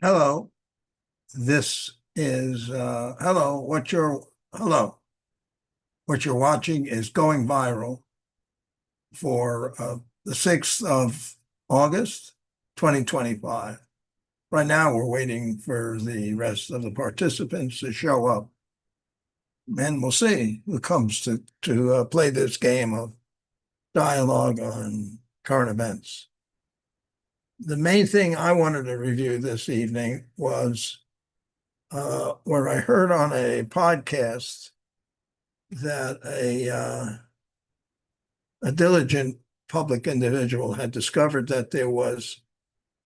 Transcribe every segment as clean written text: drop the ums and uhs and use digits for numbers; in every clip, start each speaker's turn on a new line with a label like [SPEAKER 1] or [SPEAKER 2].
[SPEAKER 1] Hello, this is hello. What you're watching is going viral for the 6th of August, 2025. Right now, we're waiting for the rest of the participants to show up, and we'll see who comes to play this game of dialogue on current events. The main thing I wanted to review this evening was where I heard on a podcast that a diligent public individual had discovered that there was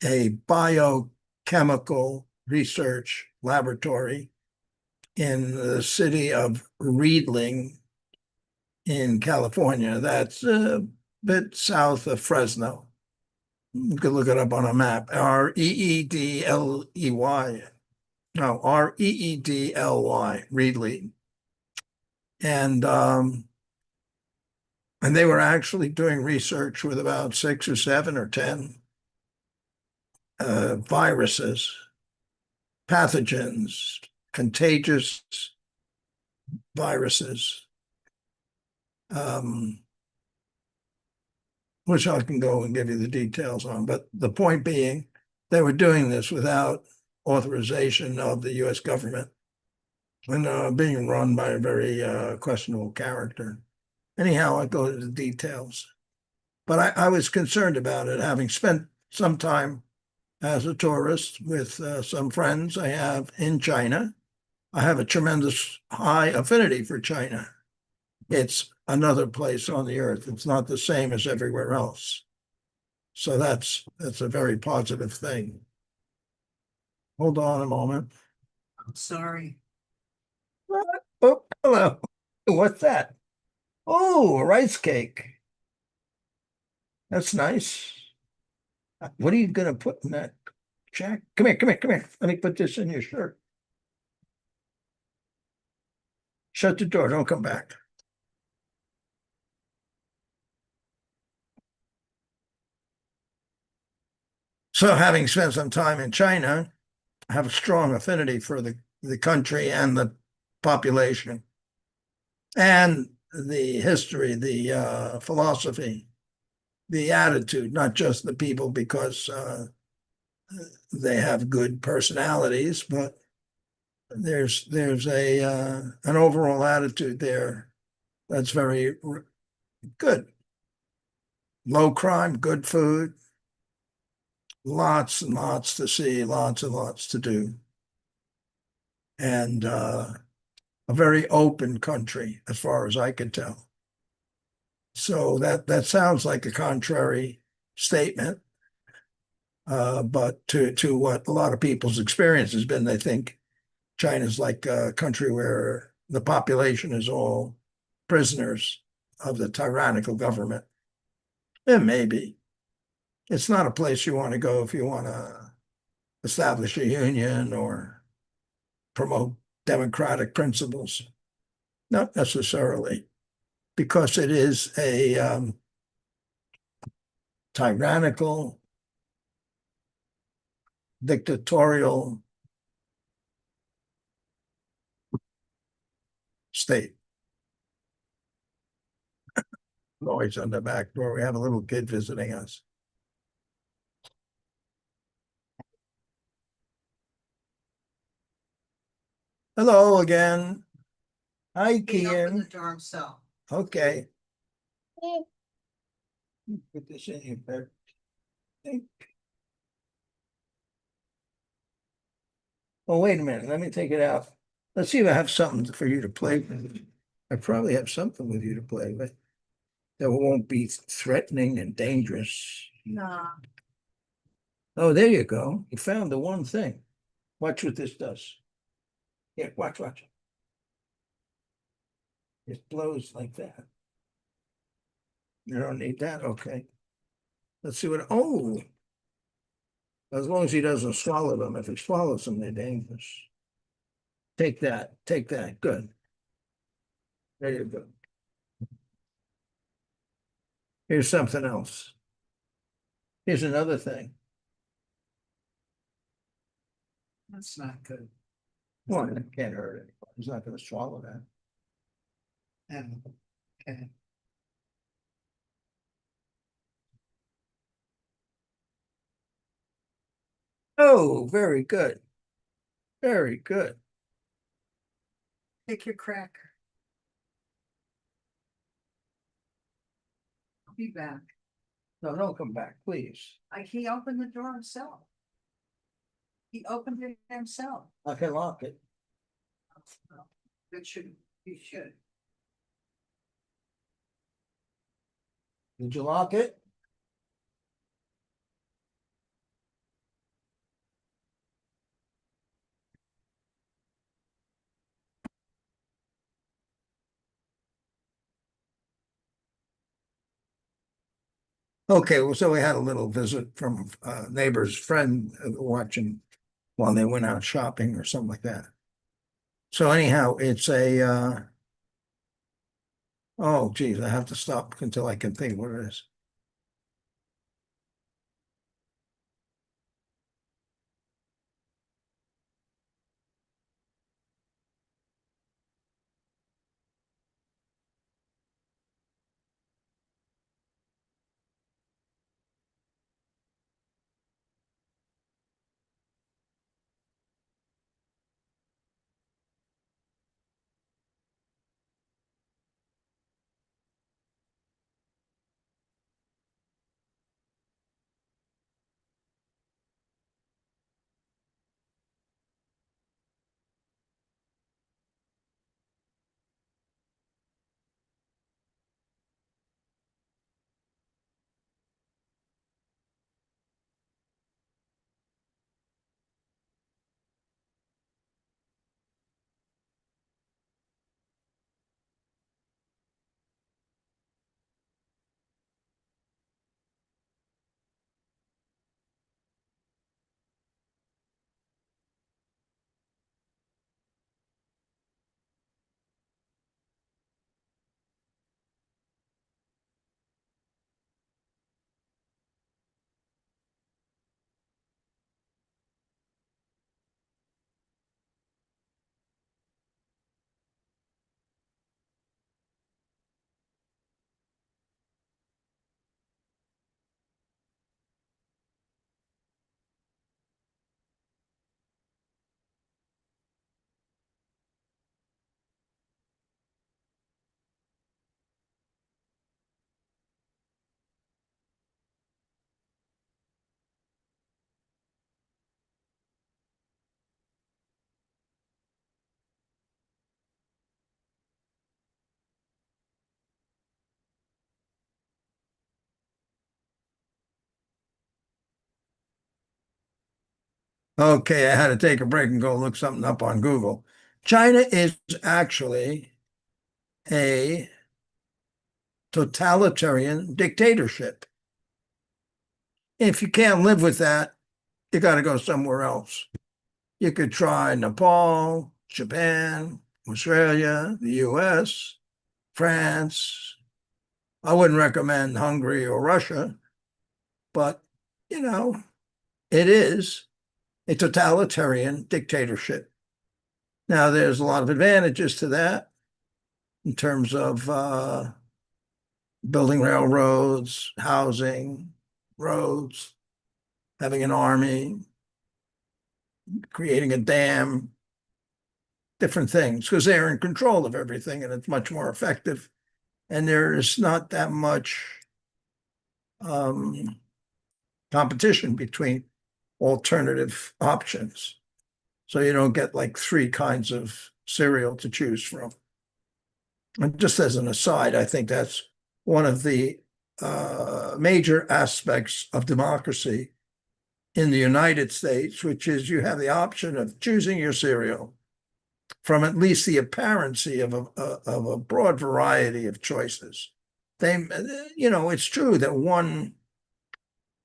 [SPEAKER 1] a biochemical research laboratory in the city of Reedling in California. That's a bit south of Fresno. You could look it up on a map. Reedley. No, Reedly, Reedley. And they were actually doing research with about 6 or 7 or 10 viruses, pathogens, contagious viruses, which I can go and give you the details on. But the point being, they were doing this without authorization of the U.S. government and being run by a very questionable character. Anyhow, I go to the details. But I was concerned about it, having spent some time as a tourist with some friends I have in China. I have a tremendous high affinity for China. It's another place on the earth. It's not the same as everywhere else. So that's a very positive thing. Hold on a moment.
[SPEAKER 2] I'm sorry.
[SPEAKER 1] Oh, hello. What's that? Oh, a rice cake. That's nice. What are you going to put in that, Jack? Come here, come here, come here. Let me put this in your shirt. Shut the door. Don't come back. So having spent some time in China, I have a strong affinity for the country and the population and the history, the philosophy, the attitude, not just the people because they have good personalities, but there's a an overall attitude there that's very good. Low crime, good food, lots and lots to see, lots and lots to do, and a very open country as far as I can tell. So that sounds like a contrary statement, but to what a lot of people's experience has been, they think China's like a country where the population is all prisoners of the tyrannical government. And maybe it's not a place you want to go if you want to establish a union or promote democratic principles. Not necessarily, because it is a tyrannical, dictatorial state. Noise on the back door. We have a little kid visiting us. Hello again. Hi,
[SPEAKER 2] He opened the
[SPEAKER 1] Kian.
[SPEAKER 2] door himself.
[SPEAKER 1] Okay. Put this in here, Bert. Oh, wait a minute. Let me take it out. Let's see if I have something for you to play with. I probably have something with you to play with that won't be threatening and dangerous.
[SPEAKER 2] No.
[SPEAKER 1] Oh, there you go. You found the one thing. Watch what this does. Here, watch, watch. It blows like that. You don't need that? Okay. Let's see what, oh, as long as he doesn't swallow them. If he swallows them, they're dangerous. Take that, take that. Good. There you go. Here's something else. Here's another thing.
[SPEAKER 2] That's not good.
[SPEAKER 1] Well, it can't hurt anybody. He's not gonna swallow that.
[SPEAKER 2] And, okay.
[SPEAKER 1] Oh, very good. Very good.
[SPEAKER 2] Take your cracker. I'll be back.
[SPEAKER 1] No, don't come back, please.
[SPEAKER 2] He opened the door himself. He opened it himself.
[SPEAKER 1] I can lock it.
[SPEAKER 2] That should, you should.
[SPEAKER 1] Did you lock it? Okay, well, so we had a little visit from a neighbor's friend watching while they went out shopping or something like that. So anyhow, it's oh geez, I have to stop until I can think what it is. Okay, I had to take a break and go look something up on Google. China is actually a totalitarian dictatorship. If you can't live with that, you got to go somewhere else. You could try Nepal, Japan, Australia, the US, France. I wouldn't recommend Hungary or Russia, but you know, it is a totalitarian dictatorship. Now, there's a lot of advantages to that in terms of building railroads, housing, roads, having an army, creating a dam, different things, because they're in control of everything and it's much more effective. And there is not that much um, competition between alternative options. So you don't get like three kinds of cereal to choose from. And just as an aside, I think that's one of the major aspects of democracy in the United States, which is you have the option of choosing your cereal from at least the apparency of a broad variety of choices. It's true that one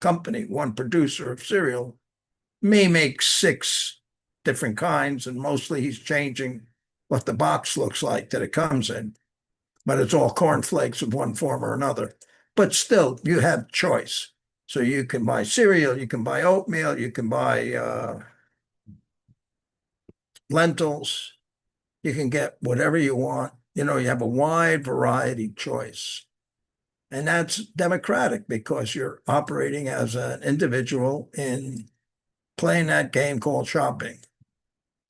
[SPEAKER 1] company, one producer of cereal may make six different kinds, and mostly he's changing what the box looks like that it comes in, but it's all cornflakes of one form or another. But still, you have choice. So you can buy cereal, you can buy oatmeal, you can buy lentils. You can get whatever you want. You have a wide variety choice. And that's democratic because you're operating as an individual in playing that game called shopping.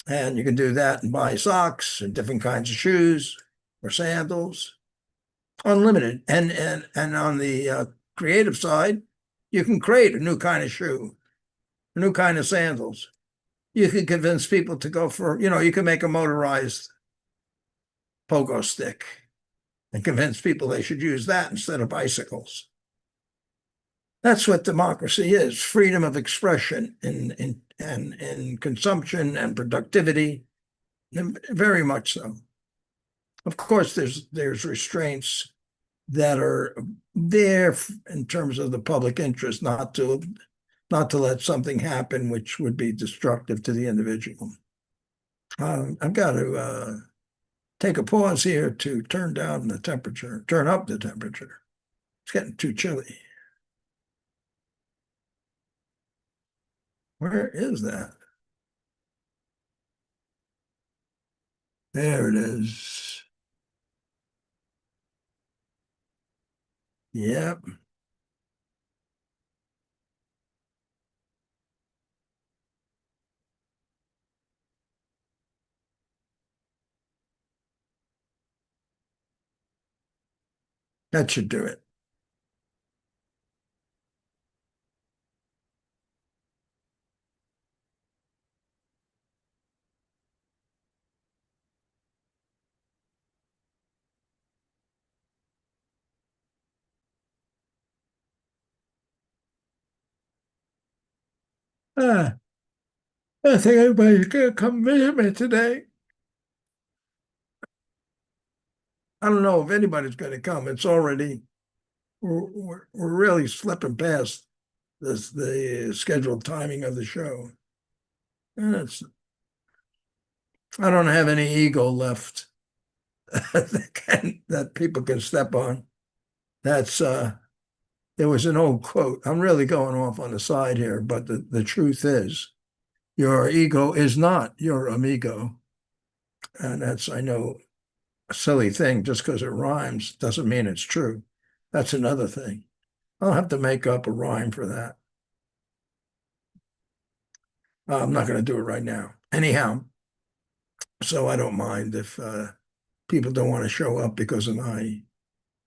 [SPEAKER 1] And you can do that and buy socks and different kinds of shoes or sandals, unlimited. And on the creative side, you can create a new kind of shoe, a new kind of sandals. You can convince people to go for, you can make a motorized pogo stick and convince people they should use that instead of bicycles. That's what democracy is: freedom of expression in consumption and productivity, and very much so. Of course, there's restraints that are there in terms of the public interest, not to let something happen which would be destructive to the individual. I've got to take a pause here to turn up the temperature. It's getting too chilly. Where is that? There it is. Yep. That should do it. Ah, I think everybody's gonna come visit me today. I don't know if anybody's gonna come. It's already we're really slipping past the scheduled timing of the show. And I don't have any ego left that people can step on. There was an old quote. I'm really going off on the side here, but the truth is your ego is not your amigo. And that's, I know, a silly thing. Just because it rhymes doesn't mean it's true. That's another thing. I'll have to make up a rhyme for that. I'm not going to do it right now. Anyhow, so I don't mind if people don't want to show up because of my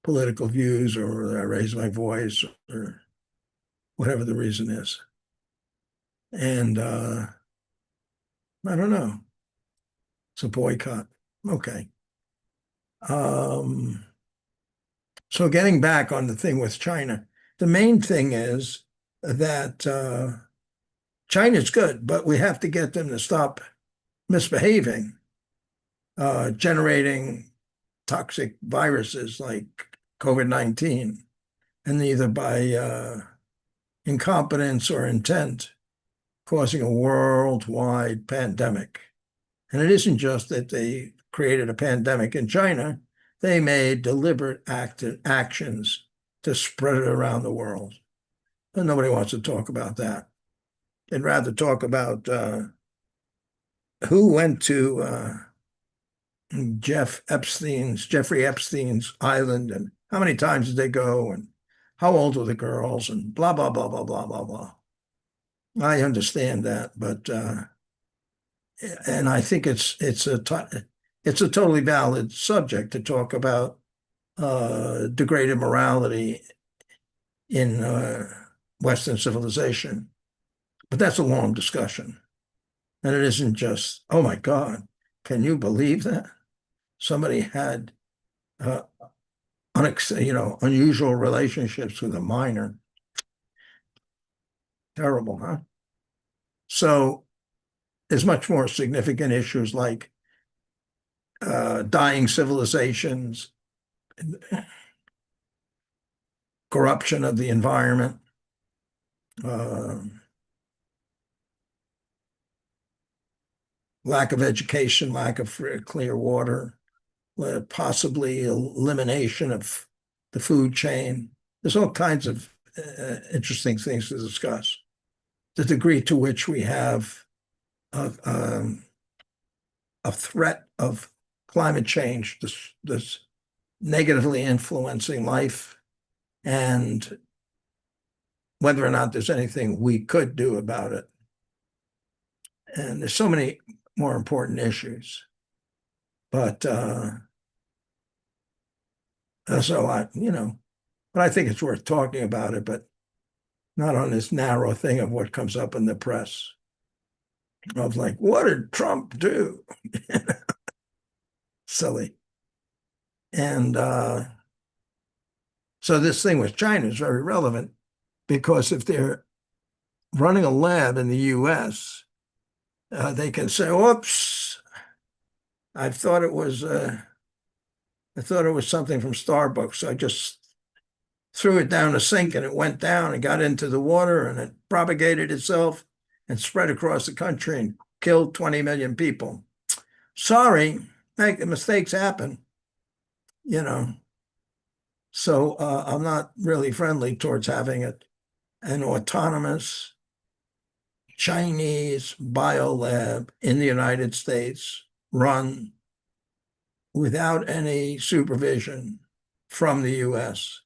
[SPEAKER 1] political views or I raise my voice or whatever the reason is. And I don't know. It's a boycott. Okay. Um, so getting back on the thing with China, the main thing is that China's good, but we have to get them to stop misbehaving, generating toxic viruses like COVID-19, and either by incompetence or intent, causing a worldwide pandemic. And it isn't just that they created a pandemic in China, they made deliberate actions to spread it around the world. And nobody wants to talk about that. They'd rather talk about who went to Jeffrey Epstein's island and how many times did they go and how old were the girls and blah, blah, blah, blah, blah, blah, blah. I understand that, but and I think it's a totally valid subject to talk about degraded morality in Western civilization. But that's a long discussion. And it isn't just, oh my God, can you believe that? Somebody had unusual relationships with a minor. Terrible, huh? So there's much more significant issues like dying civilizations, corruption of the environment, lack of education, lack of clear water, possibly elimination of the food chain. There's all kinds of interesting things to discuss. The degree to which we have a threat of climate change, this negatively influencing life, and whether or not there's anything we could do about it. And there's so many more important issues. But so but I think it's worth talking about it, but not on this narrow thing of what comes up in the press of like, what did Trump do? Silly. And so this thing with China is very relevant because if they're running a lab in the US, they can say, "Whoops, I thought it was something from Starbucks. I just threw it down the sink and it went down and got into the water and it propagated itself and spread across the country and killed 20 million people. Sorry, mistakes happen, you know." So I'm not really friendly towards having an autonomous Chinese biolab in the United States run without any supervision from the US.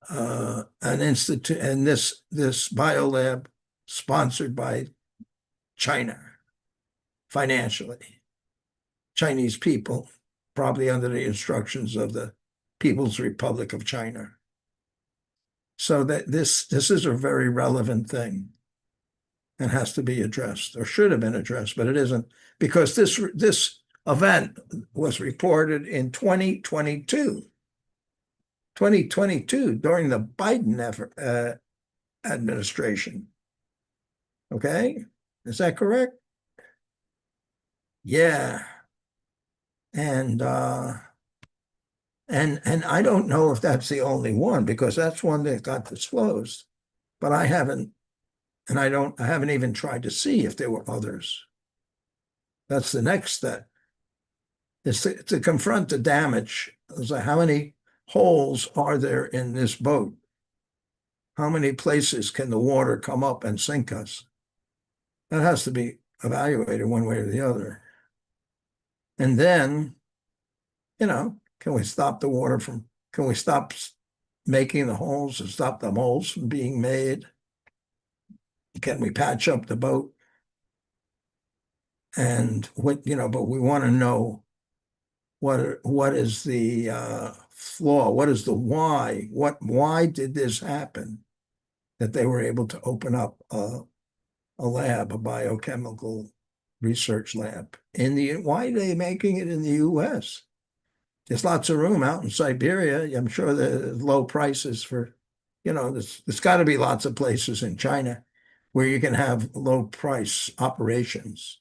[SPEAKER 1] An institute, and this biolab sponsored by China financially, Chinese people, probably under the instructions of the People's Republic of China. So that this is a very relevant thing and has to be addressed, or should have been addressed, but it isn't, because this event was reported in 2022 during the Biden administration. Okay, is that correct? Yeah. And and I don't know if that's the only one, because that's one that got disclosed, but I haven't, and I haven't even tried to see if there were others. That's the next step, is to confront the damage. It's like, how many holes are there in this boat? How many places can the water come up and sink us? That has to be evaluated one way or the other. And then, can we stop the water from, can we stop making the holes and stop the holes from being made? Can we patch up the boat? And but we want to know what is the flaw? What is the why? Why did this happen? That they were able to open up a lab, a biochemical research lab why are they making it in the US? There's lots of room out in Siberia. I'm sure there's low prices for, there's got to be lots of places in China where you can have low price operations.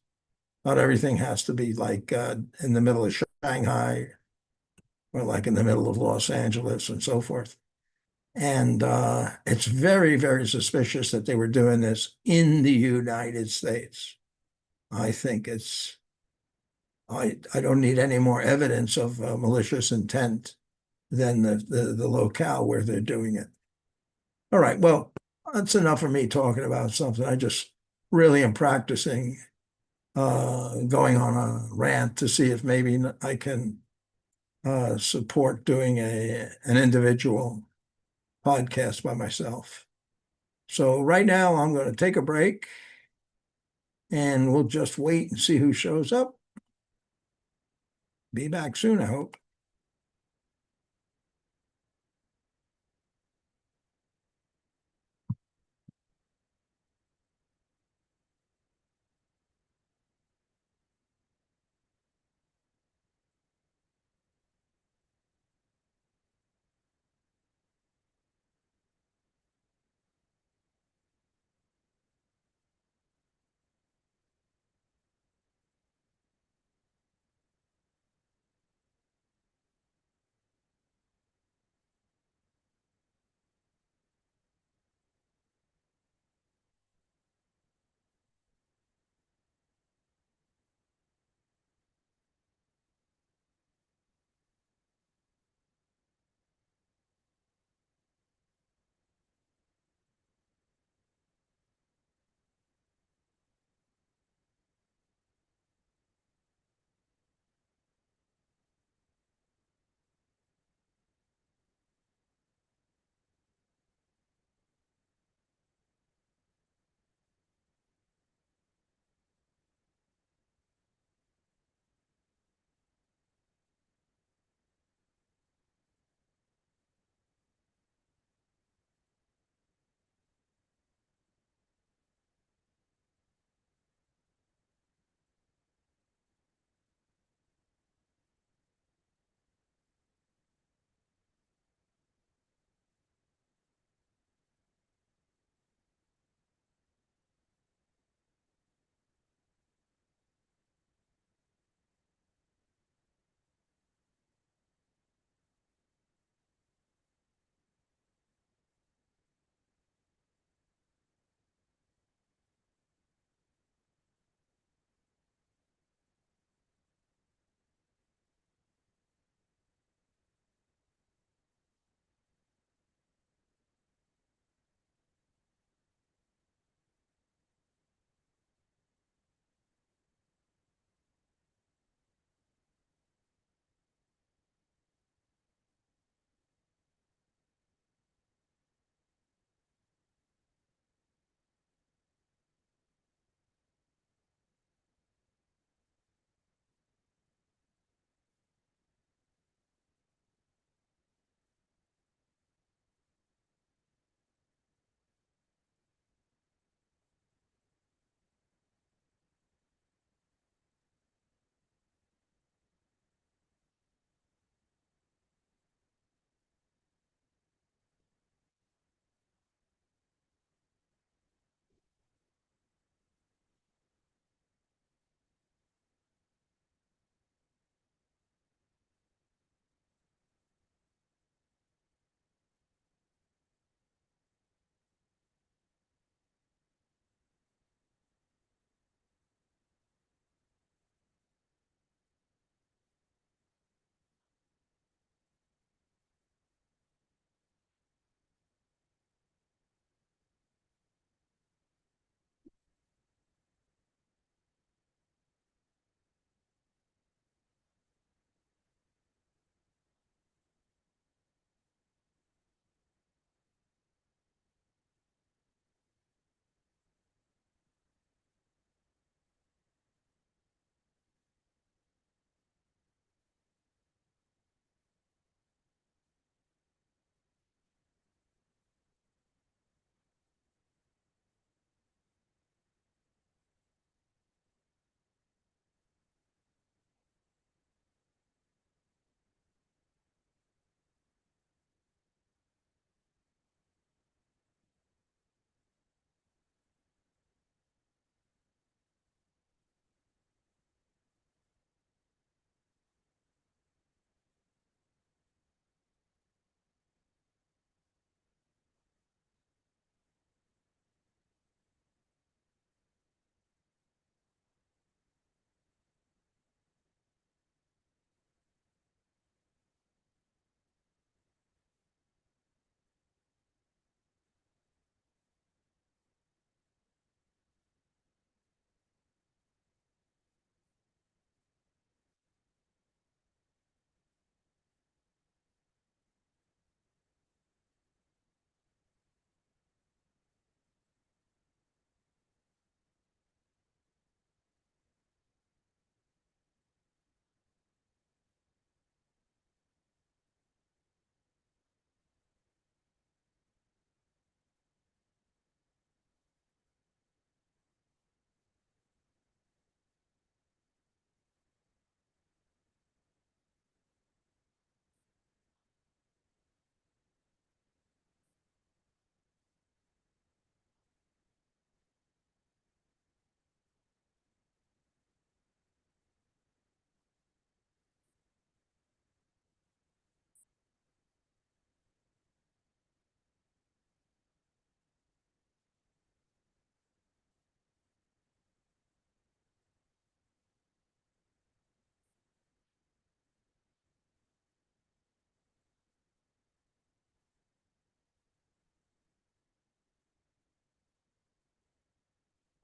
[SPEAKER 1] Not everything has to be like in the middle of Shanghai or like in the middle of Los Angeles and so forth. And it's very, very suspicious that they were doing this in the United States. I think I don't need any more evidence of malicious intent than the locale where they're doing it. All right, well, that's enough for me talking about something. I just really am practicing going on a rant to see if maybe I can support doing an individual podcast by myself. So right now I'm going to take a break and we'll just wait and see who shows up. Be back soon, I hope.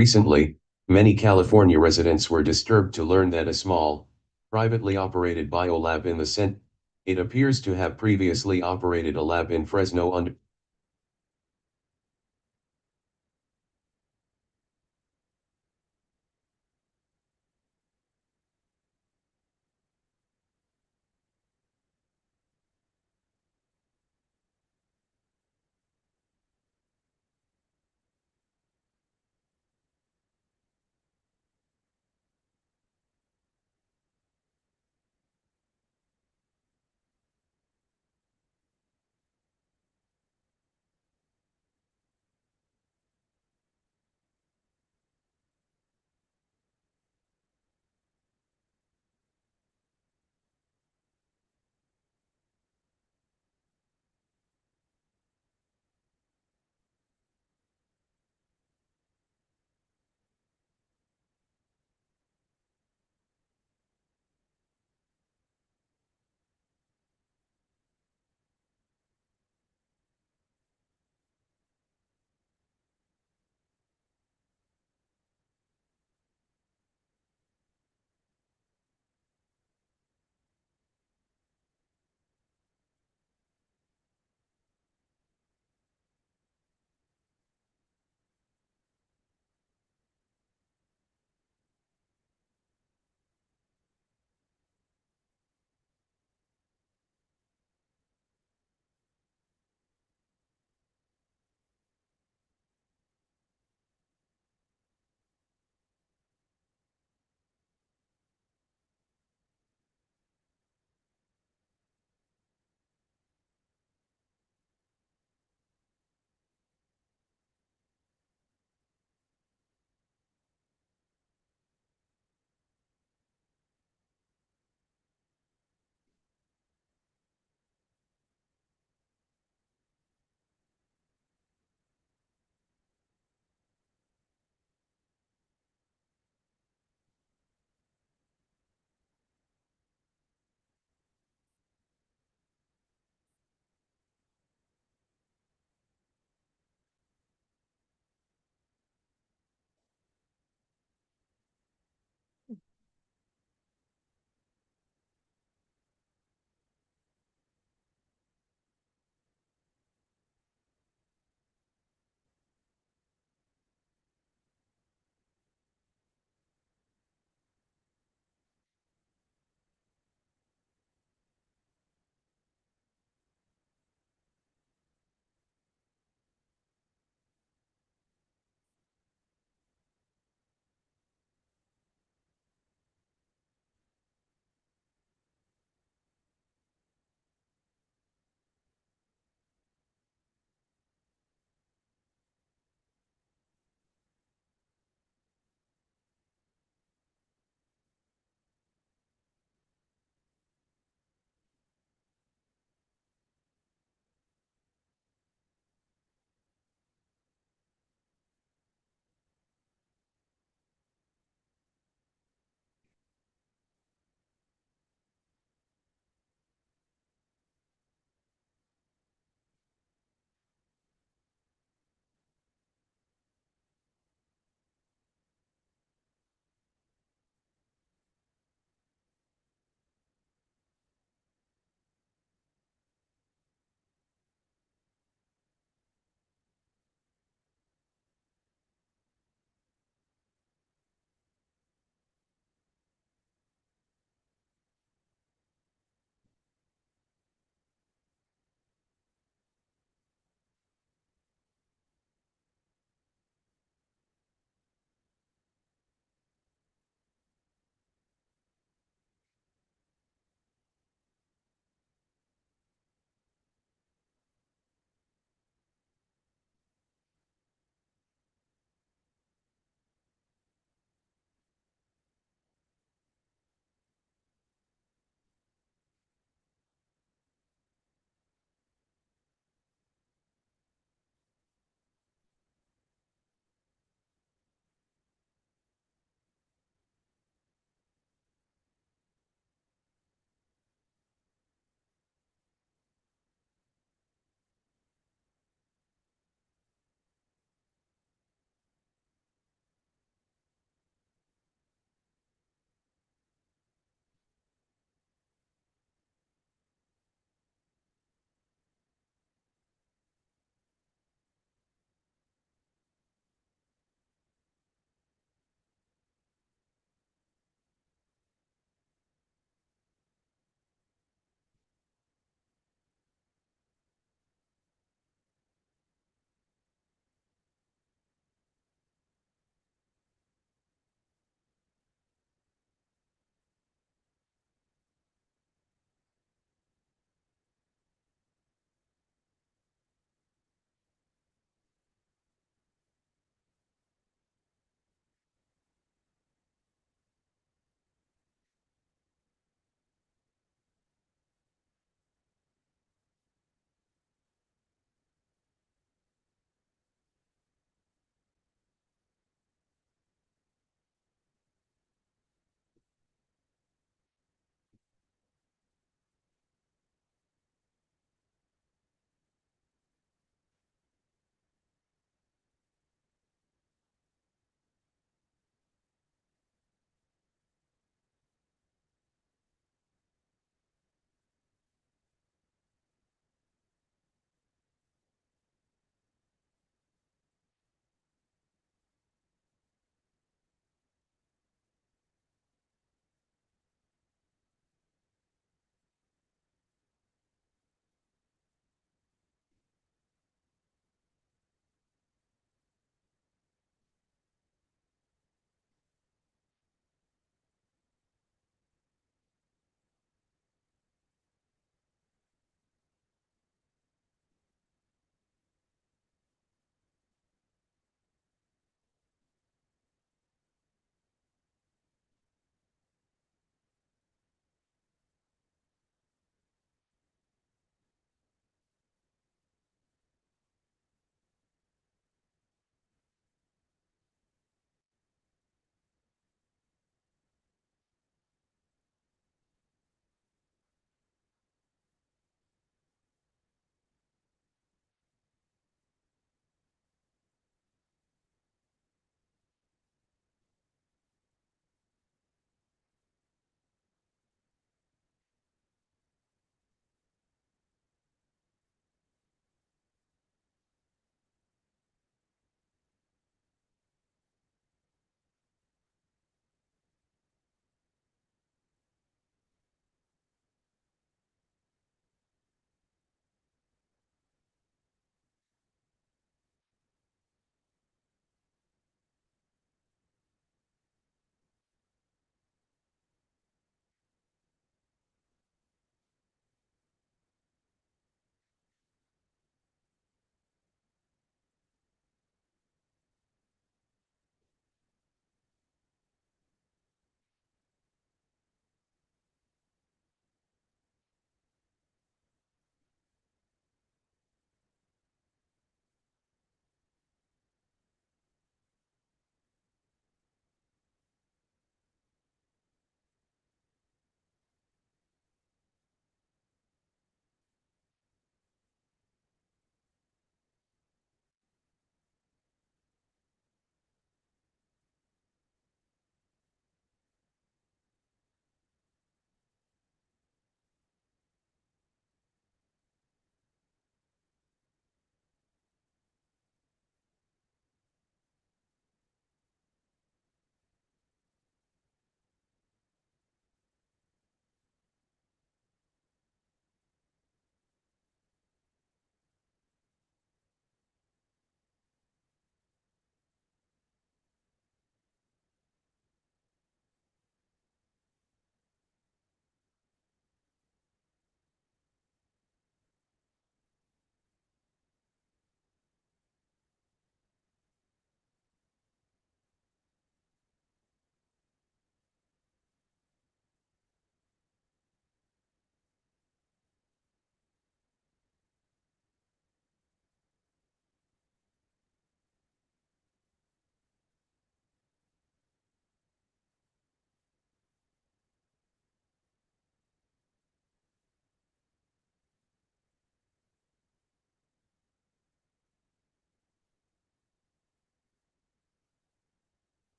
[SPEAKER 3] Recently, many California residents were disturbed to learn that a small, privately operated biolab in the it appears to have previously operated a lab in Fresno under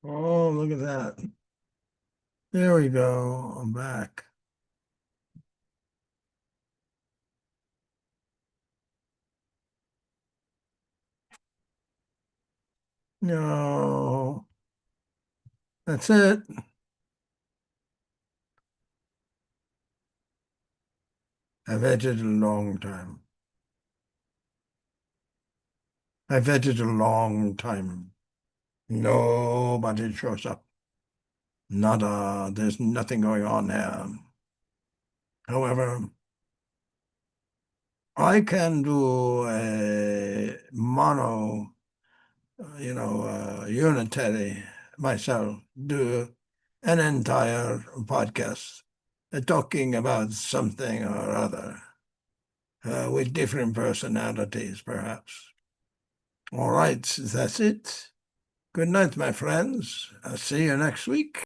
[SPEAKER 1] Oh, look at that. There we go. I'm back. No. That's it. I've waited a long time. I've waited a long time. Nobody shows up. Nada. There's nothing going on here. However, I can do a mono, unitary myself, do an entire podcast talking about something or other with different personalities, perhaps. All right, that's it. Good night, my friends. I'll see you next week.